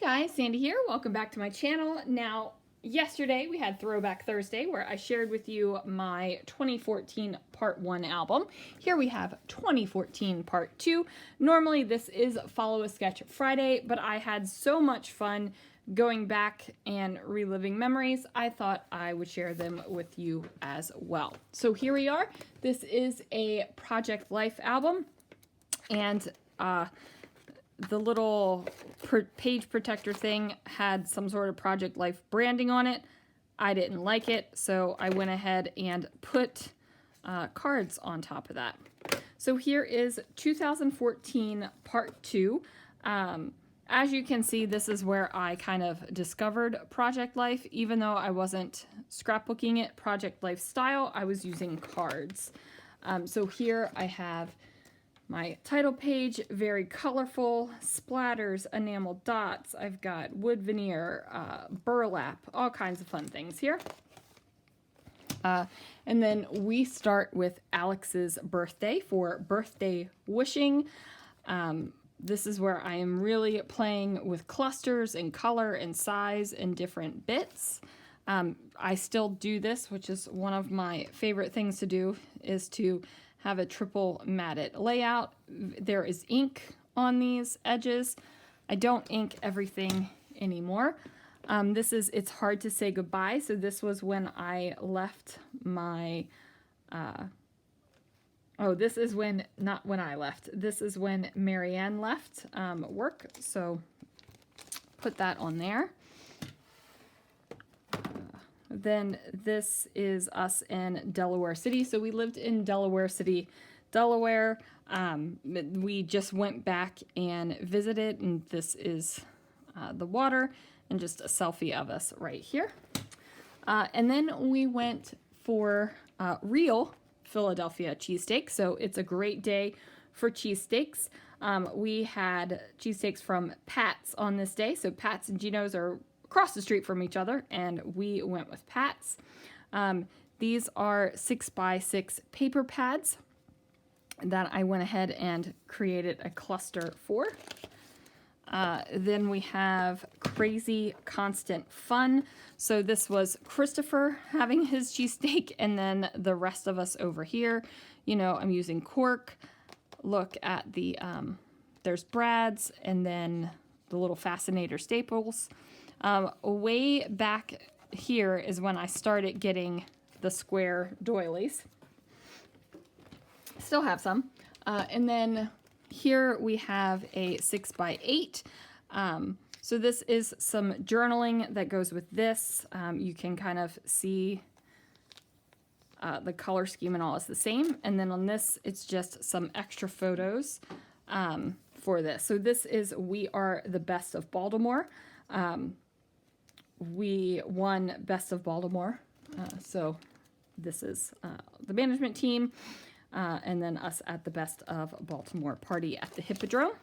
guys, Sandy here. Welcome back to my channel. Now, yesterday we had Throwback Thursday where I shared with you my 2014 Part 1 album. Here we have 2014 Part 2. Normally this is Follow a Sketch Friday, but I had so much fun going back and reliving memories, I thought I would share them with you as well. So here we are. This is a Project Life album, and the little page protector thing had some sort of Project Life branding on it. I didn't like it, so I went ahead and put cards on top of that. So here is 2014 Part 2. As you can see, this is where I kind of discovered Project Life. Even though I wasn't scrapbooking it Project Life style, I was using cards. So here I have my title page, very colorful, splatters, enamel dots. I've got wood veneer, burlap, all kinds of fun things here. And then we start with Alex's birthday for birthday wishing. This is where I am really playing with clusters and color and size and different bits. I still do this, which is one of my favorite things to do, is to have a triple matted layout. There is ink on these edges. I don't ink everything anymore. It's hard to say goodbye. So this was when I left my, this is when, not when I left. This is when Marianne left work. So put that on there. Then this is us in Delaware City. So we lived in Delaware City, Delaware. We just went back and visited, and this is the water and just a selfie of us right here. And then we went for real Philadelphia cheesesteak. So it's a great day for cheesesteaks. We had cheesesteaks from Pat's on this day. So Pat's and Geno's are across the street from each other, and we went with Pat's. These are 6x6 paper pads that I went ahead and created a cluster for. Then we have Crazy Constant Fun. So this was Christopher having his cheesesteak, and then the rest of us over here. You know, I'm using cork. Look at the, there's Brad's, and then the little fascinator staples. Way back here is when I started getting the square doilies. Still have some. And then here we have a 6x8. So this is some journaling that goes with this. You can kind of see the color scheme and all is the same. And then on this, it's just some extra photos for this. So this is We Are the Best of Baltimore. We won Best of Baltimore. So this is the management team. And then us at the Best of Baltimore party at the Hippodrome.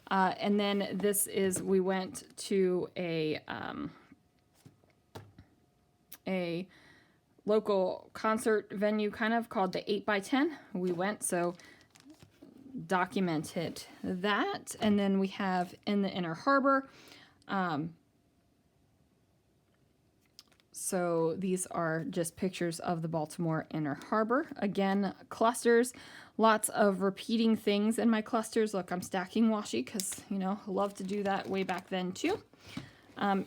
And then this is, we went to a local concert venue kind of called the 8x10. We went, so documented that. And then we have in the Inner Harbor. So these are just pictures of the Baltimore Inner Harbor. Again, clusters, lots of repeating things in my clusters. Look, I'm stacking washi because, you know, love to do that way back then too.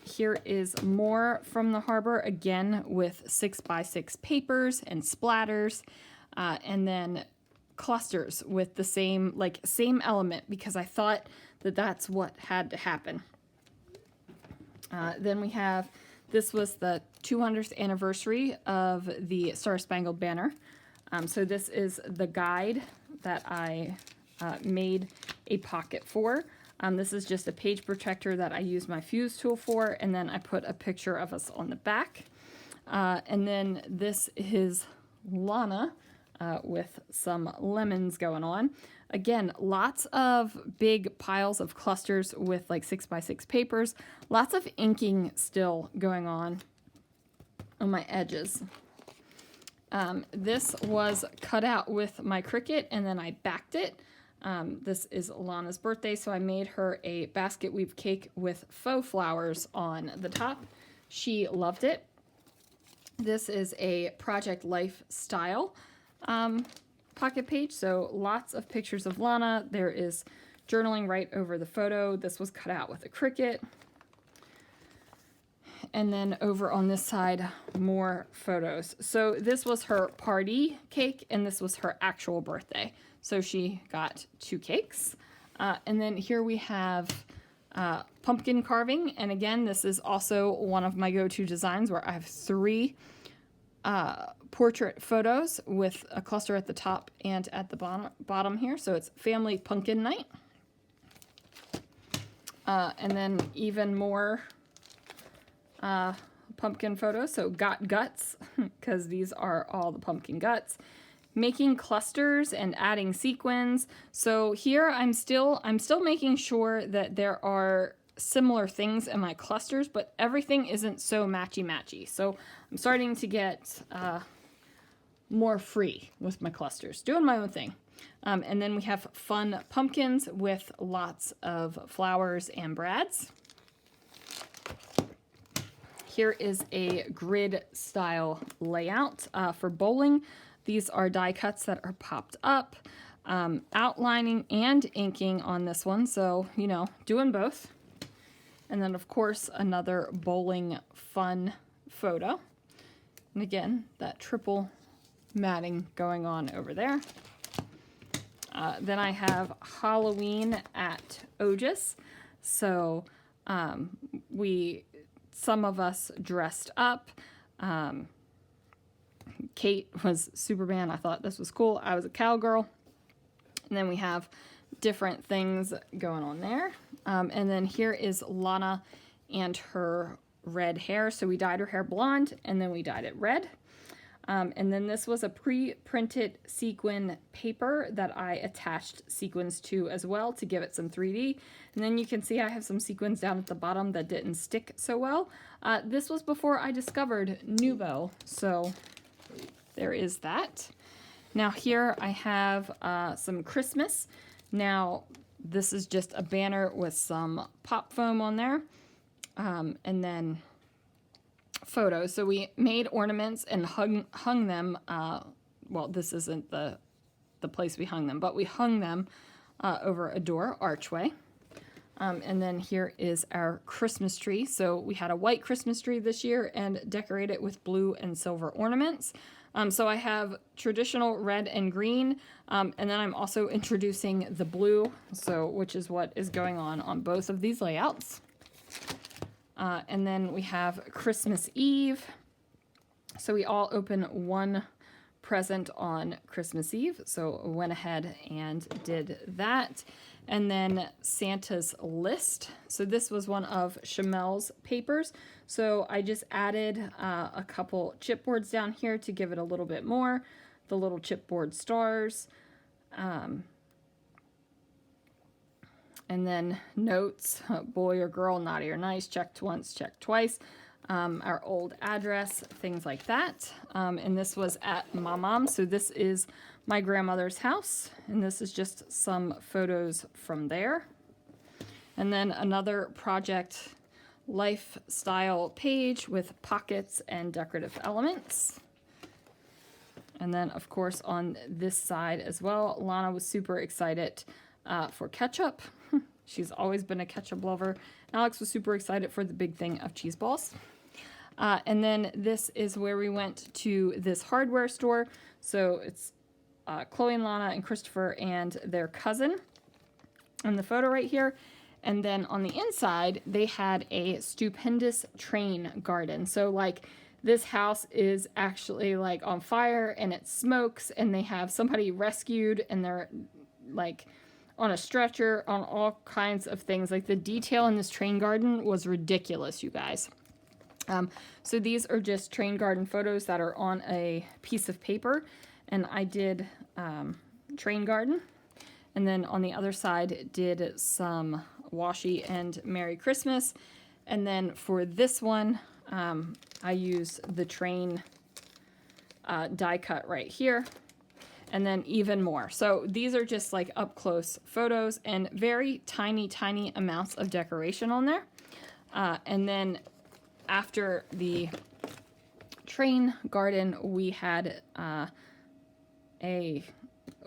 Here is more from the harbor, again with 6x6 papers and splatters, and then clusters with the same element, because I thought that that's what had to happen. Then we have, this was the 200th anniversary of the Star Spangled Banner. So this is the guide that I made a pocket for. This is just a page protector that I used my fuse tool for, and then I put a picture of us on the back. And then this is Lana with some lemons going on. Again, lots of big piles of clusters with like 6x6 papers. Lots of inking still going on my edges. This was cut out with my Cricut, and then I backed it. This is Lana's birthday, so I made her a basket weave cake with faux flowers on the top. She loved it. This is a Project Lifestyle pocket page, so lots of pictures of Lana. There is journaling right over the photo. This was cut out with a Cricut. And then over on this side, more photos. So this was her party cake, and this was her actual birthday. So she got 2 cakes. And then here we have pumpkin carving. And again, this is also one of my go-to designs where I have 3 portrait photos with a cluster at the top and at the bottom here. So it's family pumpkin night. And then even more pumpkin photos. So got guts, because these are all the pumpkin guts. Making clusters and adding sequins. So here I'm still making sure that there are similar things in my clusters, but everything isn't so matchy-matchy. So I'm starting to get more free with my clusters, doing my own thing. And then we have fun pumpkins with lots of flowers and brads. Here is a grid style layout for bowling. These are die cuts that are popped up, outlining and inking on this one. So, you know, doing both. And then of course, another bowling fun photo. And again, that triple matting going on over there. Then I have Halloween at Otis. So some of us dressed up. Kate was Superman. I thought this was cool. I was a cowgirl. And then we have different things going on there. And then here is Lana and her red hair. So we dyed her hair blonde and then we dyed it red. And then this was a pre-printed sequin paper that I attached sequins to as well to give it some 3D. And then you can see I have some sequins down at the bottom that didn't stick so well. This was before I discovered Nuvo, so there is that. Now here I have some Christmas. Now this is just a banner with some pop foam on there. And then photos. So we made ornaments and hung them. Well, this isn't the place we hung them, but we hung them over a door archway. And then here is our Christmas tree. So we had a white Christmas tree this year and decorated it with blue and silver ornaments. So I have traditional red and green, and then I'm also introducing the blue, which is what is going on both of these layouts. And then we have Christmas Eve. So we all open one present on Christmas Eve. So I went ahead and did that. And then Santa's List. So this was one of Chamel's papers. So I just added a couple chipboards down here to give it a little bit more. The little chipboard stars. And then notes, boy or girl, naughty or nice, checked once, checked twice. Our old address, things like that. And this was at my mom's. So this is my grandmother's house. And this is just some photos from there. And then another Project Lifestyle page with pockets and decorative elements. And then, of course, on this side as well, Lana was super excited for ketchup. She's always been a ketchup lover. Alex was super excited for the big thing of cheese balls. And then this is where we went to this hardware store. So it's Chloe and Lana and Christopher and their cousin in the photo right here. And then on the inside, they had a stupendous train garden. So like this house is actually like on fire and it smokes and they have somebody rescued and they're like on a stretcher, on all kinds of things. Like the detail in this train garden was ridiculous, you guys. So these are just train garden photos that are on a piece of paper. And I did train garden. And then on the other side did some washi and Merry Christmas. And then for this one, I used the train die cut right here. and then even more. So these are just like up close photos and very tiny, tiny amounts of decoration on there. And then after the train garden, we had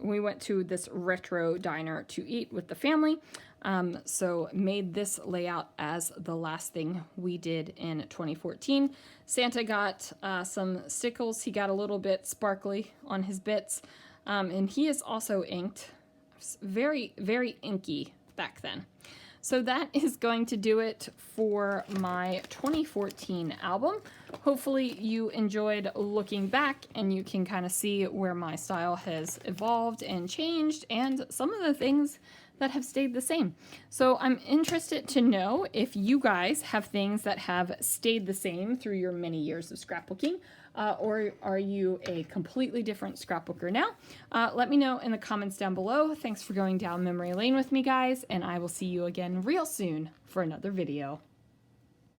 we went to this retro diner to eat with the family. So made this layout as the last thing we did in 2014. Santa got some stickles. He got a little bit sparkly on his bits. And he is also inked. Very, very inky back then. So that is going to do it for my 2014 album. Hopefully you enjoyed looking back and you can kind of see where my style has evolved and changed and some of the things that have stayed the same. So I'm interested to know if you guys have things that have stayed the same through your many years of scrapbooking, or are you a completely different scrapbooker now? Let me know in the comments down below. Thanks for going down memory lane with me, guys, and I will see you again real soon for another video.